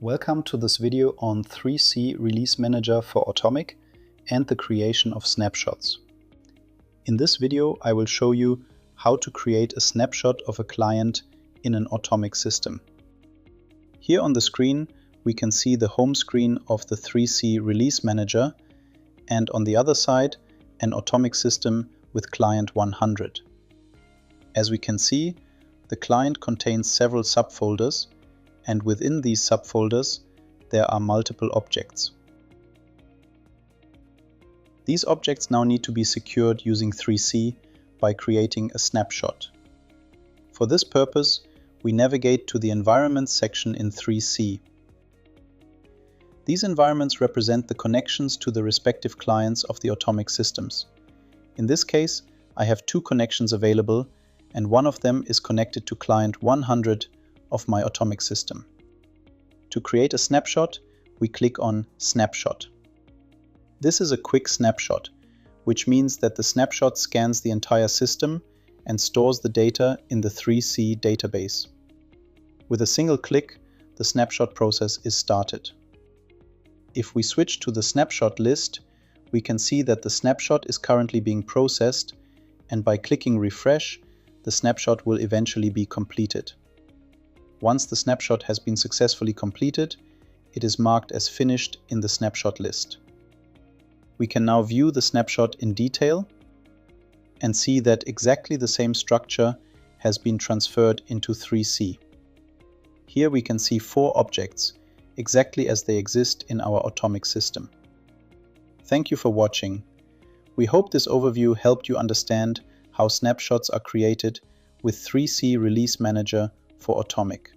Welcome to this video on 3C Release Manager for Automic and the creation of snapshots. In this video I will show you how to create a snapshot of a client in an Automic system. Here on the screen we can see the home screen of the 3C Release Manager and on the other side an Automic system with client 100. As we can see, the client contains several subfolders, and within these subfolders there are multiple objects. These objects now need to be secured using 3C by creating a snapshot. For this purpose, we navigate to the Environments section in 3C. These environments represent the connections to the respective clients of the Automic systems. In this case, I have two connections available, and one of them is connected to client 100 of my Automic system. To create a snapshot, we click on Snapshot. This is a quick snapshot, which means that the snapshot scans the entire system and stores the data in the 3C database. With a single click, the snapshot process is started. If we switch to the snapshot list, we can see that the snapshot is currently being processed, and by clicking refresh, the snapshot will eventually be completed. Once the snapshot has been successfully completed, it is marked as finished in the snapshot list. We can now view the snapshot in detail and see that exactly the same structure has been transferred into 3C. Here we can see 4 objects, exactly as they exist in our Automic system. Thank you for watching. We hope this overview helped you understand how snapshots are created with 3C Release Manager for Automic.